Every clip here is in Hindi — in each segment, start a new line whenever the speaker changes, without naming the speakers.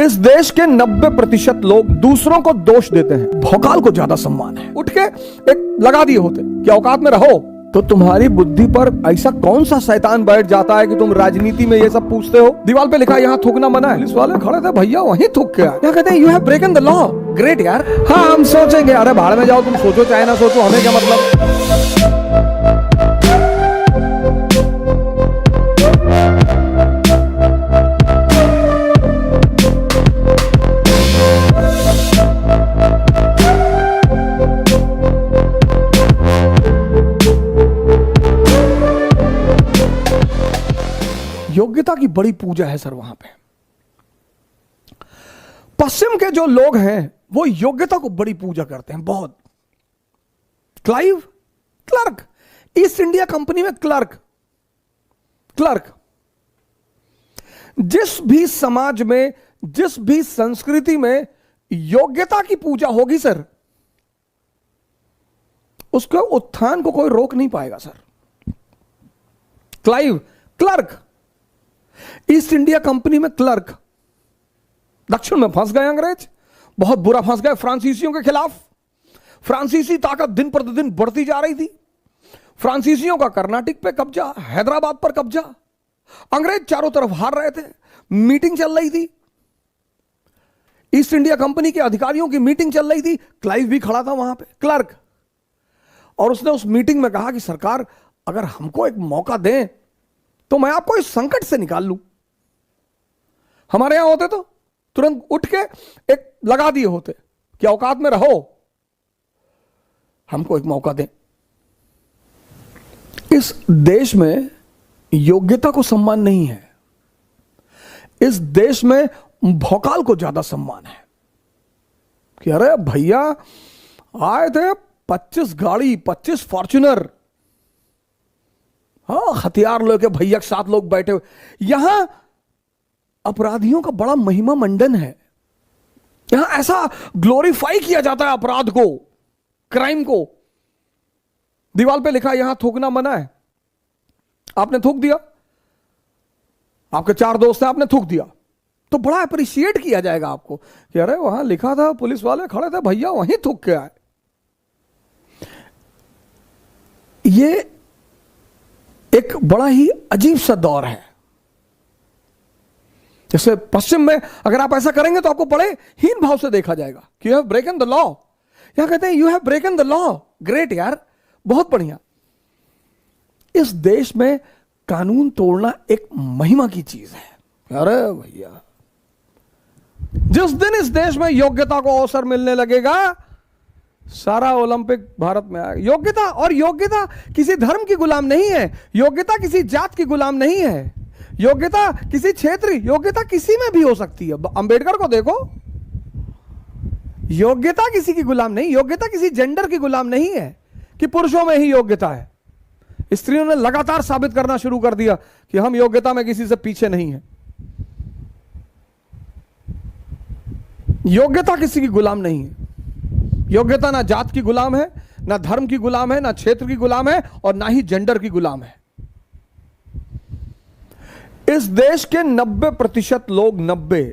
इस देश के 90% लोग दूसरों को दोष देते हैं, भौकाल को ज्यादा सम्मान है। उठ के एक लगा दिए होते कि औकात में रहो। तो तुम्हारी बुद्धि पर ऐसा कौन सा शैतान बैठ जाता है कि तुम राजनीति में ये सब पूछते हो? दीवार पे लिखा है यहाँ थूकना मना है। पुलिस वाले खड़े थे, भैया वहीं थूक के आए। यहाँ कहते हैं you have ब्रेकन the law. Great यार। हाँ हम सोचेंगे, अरे भाड़ में जाओ, तुम सोचो चाहे ना सोचो, हमें क्या मतलब। योग्यता की बड़ी पूजा है सर वहां पे। पश्चिम के जो लोग हैं वो योग्यता को बड़ी पूजा करते हैं बहुत। Clive clerk, east India company में क्लर्क। जिस भी समाज में, जिस भी संस्कृति में योग्यता की पूजा होगी सर, उसके उत्थान को कोई रोक नहीं पाएगा sir. Clive clerk, east India company में क्लर्क। दक्षिण में फंस गए अंग्रेज, बहुत बुरा फंस गए फ्रांसीसियों के खिलाफ। फ्रांसीसी ताकत दिन प्रतिदिन बढ़ती जा रही थी। फ्रांसीसियों का कर्नाटक पे कब्जा, हैदराबाद पर कब्जा। अंग्रेज चारों तरफ हार रहे थे। मीटिंग चल रही थी, ईस्ट इंडिया कंपनी के अधिकारियों की मीटिंग चल रही थी। क्लाइव भी खड़ा था वहां पे, क्लर्क। और उसने उस मीटिंग में कहा कि सरकार, अगर हमको एक मौका दें तो मैं आपको इस संकट से निकाल लूं। हमारे यहां होते तो तुरंत उठ के एक लगा दिए होते कि औकात में रहो, हमको एक मौका दें। इस देश में योग्यता को सम्मान नहीं है। इस देश में भौकाल को ज्यादा सम्मान है कि अरे भैया आए थे 25 गाड़ी, 25 फॉर्च्यूनर, हाँ हथियार लेके भैया के साथ लोग बैठे हुए। यहां अपराधियों का बड़ा महिमा मंडन है। यहां ऐसा ग्लोरीफाई किया जाता है अपराध को, क्राइम को। दीवार पे लिखा है यहां थूकना मना है। आपने थूक दिया, आपके 4 दोस्त हैं, आपने थूक दिया, तो बड़ा अप्रिशिएट किया जाएगा आपको कि अरे वहां लिखा था, पुलिस वाले खड़े थे, भैया वहीं थूक के आए। ये एक बड़ा ही अजीब सा दौर है। जैसे पश्चिम में अगर आप ऐसा करेंगे तो आपको बड़े हीन भाव से देखा जाएगा कि यू हैव ब्रेकन द लॉ। यहां कहते हैं you have ब्रेकन the law. Great यार, बहुत बढ़िया। इस देश में कानून तोड़ना एक महिमा की चीज है। अरे भैया, जिस दिन इस देश में योग्यता को अवसर मिलने लगेगा, सारा ओलंपिक भारत में आएगा। योग्यता, और योग्यता किसी धर्म की गुलाम नहीं है। योग्यता किसी जात की गुलाम नहीं है। योग्यता किसी क्षेत्र, योग्यता किसी में भी हो सकती है। अंबेडकर को देखो, योग्यता किसी की गुलाम नहीं। योग्यता किसी जेंडर की गुलाम नहीं है कि पुरुषों में ही योग्यता है। स्त्रियों ने लगातार साबित करना शुरू कर दिया कि हम योग्यता में किसी से पीछे नहीं है। योग्यता किसी की गुलाम नहीं है। योग्यता ना जात की गुलाम है, ना धर्म की गुलाम है, ना क्षेत्र की गुलाम है, और ना ही जेंडर की गुलाम है। इस देश के 90% लोग, 90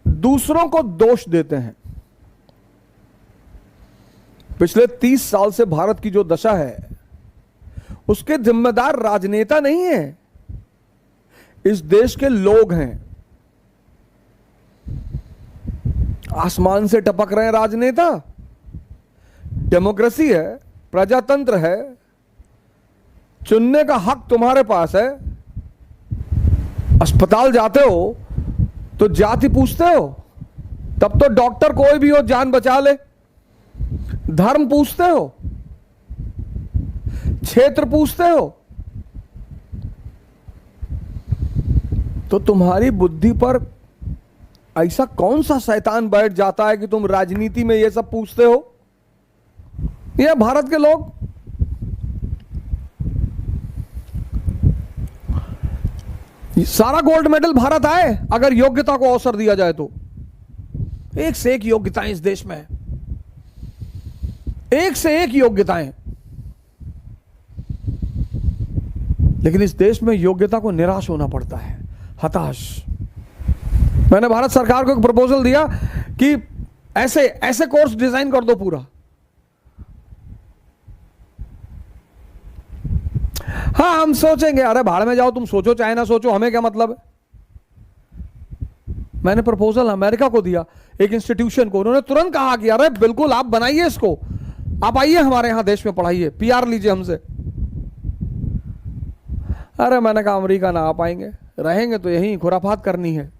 दूसरों को दोष देते हैं। पिछले 30 साल से भारत की जो दशा है, उसके जिम्मेदार राजनेता नहीं है, इस देश के लोग हैं। आसमान से टपक रहे हैं राजनेता। डेमोक्रेसी है, प्रजातंत्र है, चुनने का हक तुम्हारे पास है। अस्पताल जाते हो तो जाति पूछते हो, तब तो डॉक्टर कोई भी हो जान बचा ले। धर्म पूछते हो, क्षेत्र पूछते हो, तो तुम्हारी बुद्धि पर ऐसा कौन सा शैतान बैठ जाता है कि तुम राजनीति में ये सब पूछते हो? ये भारत के लोग, सारा गोल्ड मेडल भारत आए अगर योग्यता को अवसर दिया जाए तो। एक से एक योग्यताएं इस देश में है, एक से एक योग्यताएं। लेकिन इस देश में योग्यता को निराश होना पड़ता है, हताश। मैंने भारत सरकार को एक प्रपोजल दिया कि ऐसे ऐसे कोर्स डिजाइन कर दो पूरा। हाँ हम सोचेंगे, अरे भाड़ में जाओ, तुम सोचो चाहे ना सोचो, हमें क्या मतलब है। मैंने प्रपोजल अमेरिका को दिया, एक इंस्टीट्यूशन को, उन्होंने तुरंत कहा कि अरे बिल्कुल आप बनाइए इसको, आप आइए हमारे यहां देश में पढ़ाइए, पीआर लीजिए हमसे। अरे मैंने कहा अमेरिका ना आ पाएंगे, रहेंगे तो यहीं खुराफात करनी है।